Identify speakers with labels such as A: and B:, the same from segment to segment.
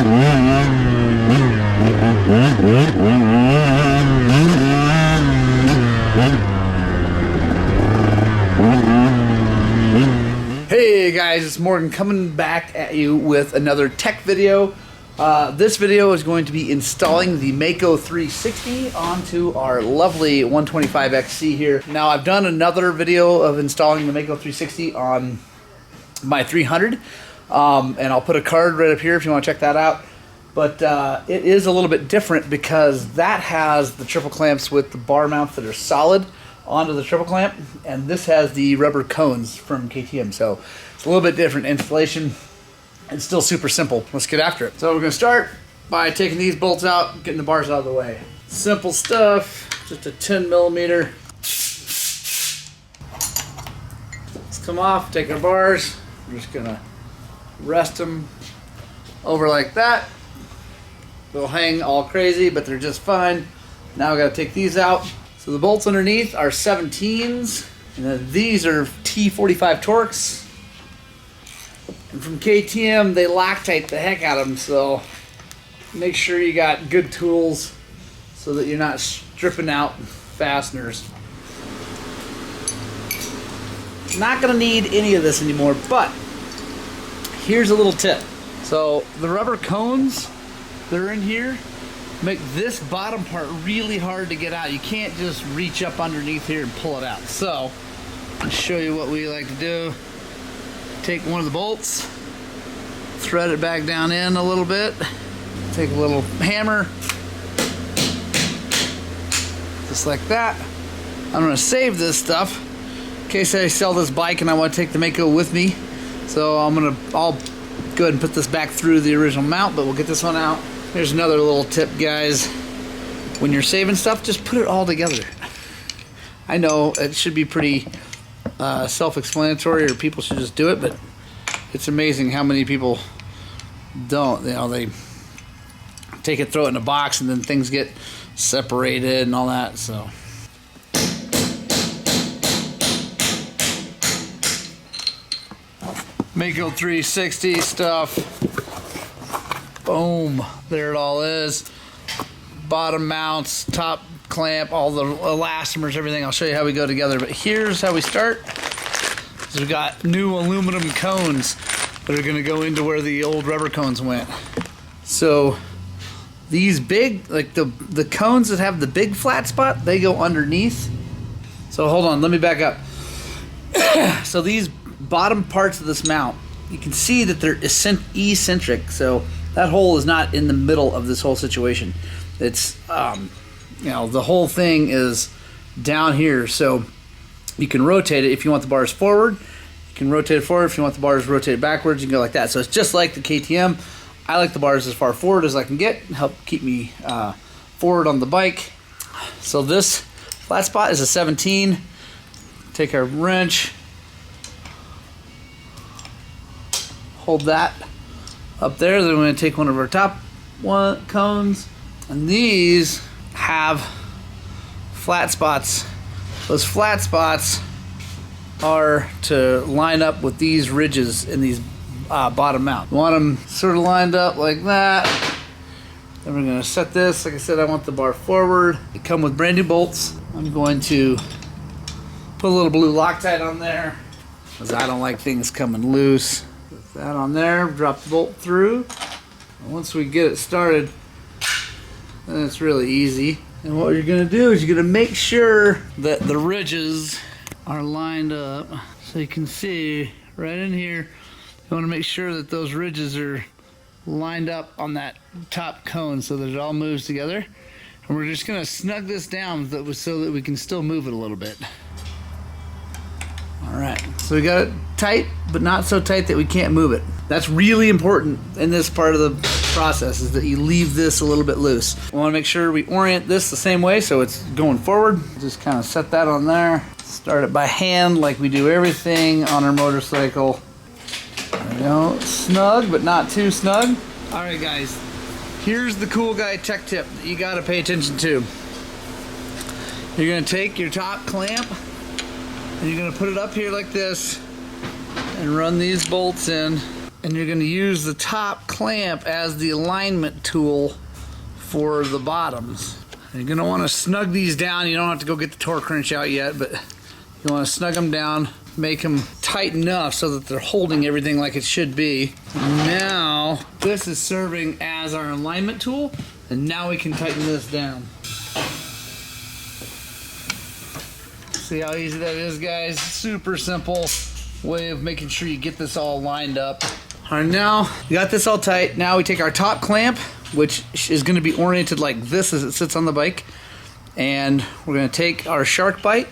A: Hey guys, it's Morgan coming back at you with another tech video. This video is going to be installing the Mako360 onto our lovely 125XC here. Now I've done another video of installing the Mako360 on my 300, and I'll put a card right up here if you want to check that out. But it is a little bit different because that has the triple clamps with the bar mounts that are solid onto the triple clamp, and this has the rubber cones from KTM, so it's a little bit different installation. It's still super simple. Let's get after it. So we're going to start by taking these bolts out, getting the bars out of the way. Simple stuff, just a 10mm. Let's come off, take our bars. We're just going to rest them over like that. They'll hang all crazy, but they're just fine. Now we got to take these out. So the bolts underneath are 17s, and then these are T45 Torx. And from KTM, they Loctite the heck out of them, so make sure you got good tools so that you're not stripping out fasteners. Not gonna need any of this anymore, but here's a little tip. So the rubber cones, they're in here, make this bottom part really hard to get out. You can't just reach up underneath here and pull it out. So I'll show you what we like to do. Take one of the bolts, thread it back down in a little bit, take a little hammer, just like that. I'm gonna save this stuff in case I sell this bike and I want to take the Mako with me. So I'll go ahead and put this back through the original mount, but we'll get this one out. Here's another little tip, guys. When you're saving stuff, just put it all together. I know it should be pretty self-explanatory, or people should just do it, but it's amazing how many people don't. You know, they take it, throw it in a box, and then things get separated and all that. So Mako360 stuff. Boom, there it all is. Bottom mounts, top clamp, all the elastomers, everything. I'll show you how we go together, but here's how we start. So we've got new aluminum cones that are gonna go into where the old rubber cones went. So these big, like the cones that have the big flat spot, they go underneath. So hold on, let me back up. So these bottom parts of this mount, you can see that they're eccentric. So that hole is not in the middle of this whole situation. It's, you know, the whole thing is down here. So you can rotate it if you want the bars forward. You can rotate it forward. If you want the bars rotated backwards, you can go like that. So it's just like the KTM. I like the bars as far forward as I can get, help keep me forward on the bike. So this flat spot is a 17. Take our wrench, hold that up there. Then we're going to take one of our top cones, and these have flat spots. Those flat spots are to line up with these ridges in these bottom mount. We want them sort of lined up like that. Then we're going to set this. Like I said, I want the bar forward. They come with brand new bolts. I'm going to put a little blue Loctite on there because I don't like things coming loose. Put that on there, drop the bolt through. And once we get it started, then it's really easy. And what you're gonna do is you're gonna make sure that the ridges are lined up. So you can see right in here, you wanna make sure that those ridges are lined up on that top cone so that it all moves together. And we're just gonna snug this down so that we can still move it a little bit. All right, so we got it tight, but not so tight that we can't move it. That's really important in this part of the process, is that you leave this a little bit loose. We wanna make sure we orient this the same way so it's going forward. Just kind of set that on there. Start it by hand like we do everything on our motorcycle. There we go, snug, but not too snug. All right guys, here's the cool guy tech tip that you gotta pay attention to. You're gonna take your top clamp, and you're gonna put it up here like this and run these bolts in and you're going to use the top clamp as the alignment tool for the bottoms. You're going to want to snug these down. You don't have to go get the torque wrench out yet, but you want to snug them down, make them tight enough so that they're holding everything like it should be. Now, this is serving as our alignment tool, and now we can tighten this down. See how easy that is, guys? Super simple way of making sure you get this all lined up. All right, now we got this all tight. Now we take our top clamp, which is going to be oriented like this as it sits on the bike, and we're going to take our shark bite,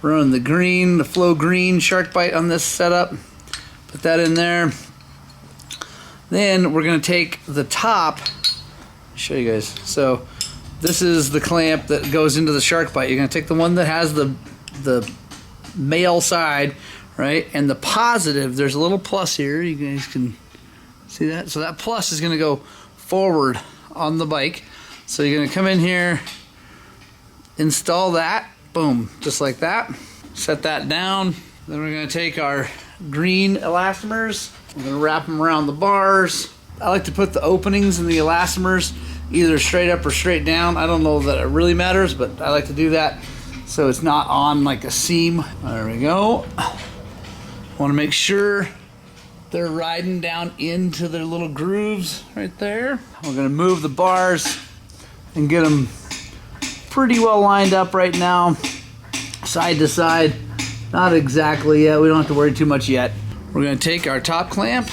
A: run the green, the flow green shark bite on this setup, put that in there. Then we're going to take the top, show you guys. So this is the clamp that goes into the shark bite. You're going to take the one that has the male side, right, and the positive. There's a little plus here. You guys can see that. So that plus is going to go forward on the bike. So you're going to come in here, install that, boom, just like that. Set that down. Then we're going to take our green elastomers. We're going to wrap them around the bars. I like to put the openings in the elastomers either straight up or straight down. I don't know that it really matters, but I like to do that so it's not on like a seam. There we go. Want to make sure they're riding down into their little grooves right there. We're going to move the bars and get them pretty well lined up right now, side to side. Not exactly yet. We don't have to worry too much yet. We're going to take our top clamp.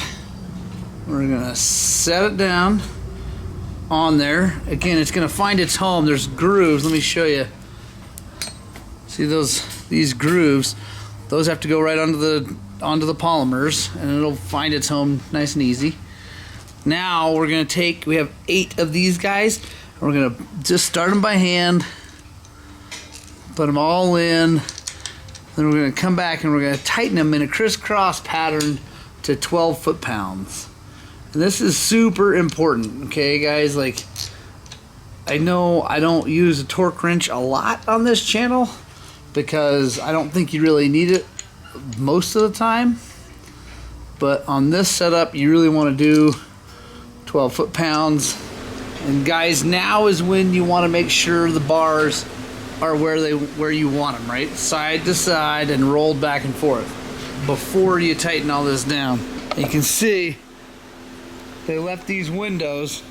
A: We're going to set it down on there. Again, it's going to find its home. There's grooves. Let me show you. See these grooves? Those have to go right onto the polymers, and it'll find its home nice and easy. Now we're going to take, we have 8 of these guys, and we're going to just start them by hand, put them all in, then we're going to come back and we're going to tighten them in a crisscross pattern to 12 foot-pounds. And this is super important, okay guys? Like, I know I don't use a torque wrench a lot on this channel because I don't think you really need it most of the time, but on this setup you really want to do 12 foot-pounds. And guys, now is when you want to make sure the bars are where you want them, right? Side to side and rolled back and forth before you tighten all this down. You can see they left these windows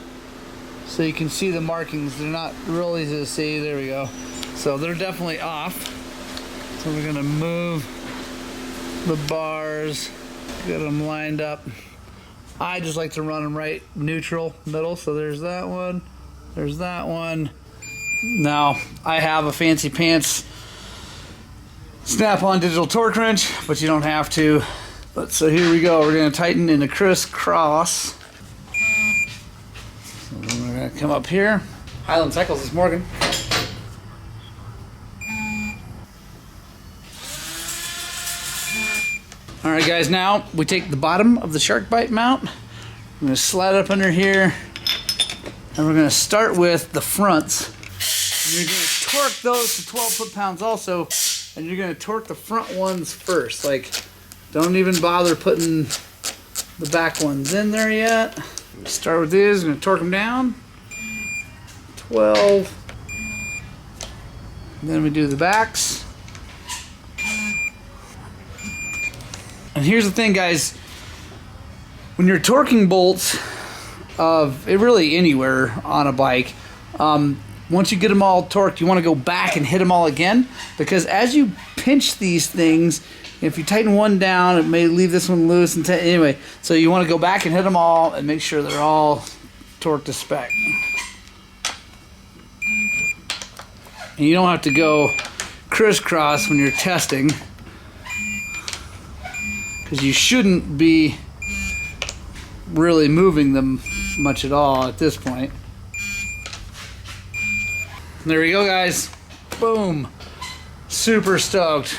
A: so you can see the markings. They're not real easy to see. There we go. So they're definitely off. So we're gonna move the bars, get them lined up. I just like to run them right neutral, middle. So there's that one, there's that one. Now I have a fancy pants snap-on digital torque wrench, but you don't have to. But so here we go. We're gonna tighten in a crisscross. So then we're gonna come up here. Highland Cycles, this Morgan. All right, guys. Now we take the bottom of the shark bite mount. I'm gonna slide up under here, and we're gonna start with the fronts. And you're gonna torque those to 12 foot-pounds also, and you're gonna torque the front ones first. Like, don't even bother putting the back ones in there yet. Start with these. I'm gonna torque them down. 12. And then we do the backs. And here's the thing, guys. When you're torquing bolts of really anywhere on a bike, once you get them all torqued, you want to go back and hit them all again, because as you pinch these things, if you tighten one down, it may leave this one loose. And anyway, so you want to go back and hit them all and make sure they're all torqued to spec. And you don't have to go crisscross when you're testing, because you shouldn't be really moving them much at all at this point. There we go, guys. Boom. Super stoked.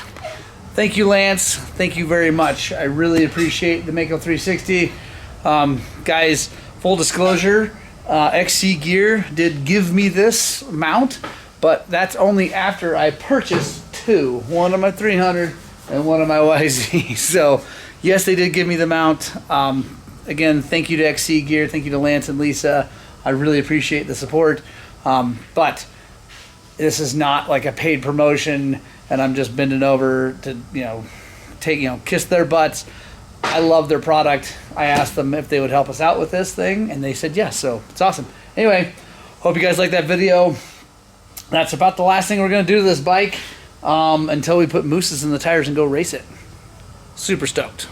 A: Thank you, Lance. Thank you very much. I really appreciate the Mako360. Guys, full disclosure, XC Gear did give me this mount, but that's only after I purchased 2. One on my 300 and one on my YZ. So yes, they did give me the mount. Again, thank you to XC Gear. Thank you to Lance and Lisa. I really appreciate the support. But this is not like a paid promotion and I'm just bending over to, kiss their butts. I love their product. I asked them if they would help us out with this thing, and they said yes, so it's awesome. Anyway, hope you guys like that video. That's about the last thing we're going to do to this bike until we put mooses in the tires and go race it. Super stoked.